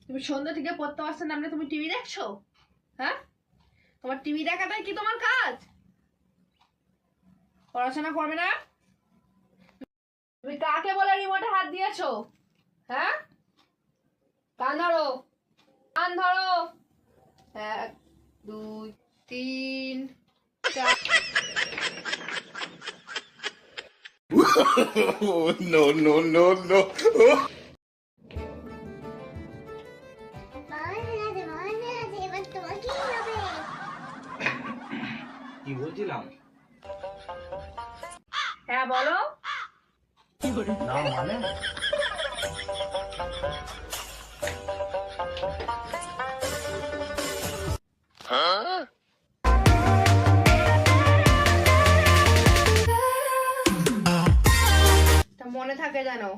তুমি সন্ধ্যা থেকে পড়তে পারছো না, তুমি টিভি দেখছো? হ্যাঁ, তোমার টিভি দেখাটাই কি তোমার কাজ? পড়াশোনা করবে না? তুমি কাকে বলে রিমোটে হাত দিয়েছো? হ্যাঁ, কান ধরো, কান ধরো। 1 2 3 4। No, no, no, no. কি বলছিলাম? হ্যাঁ বলো। না মানে তা মনে থাকে জানো।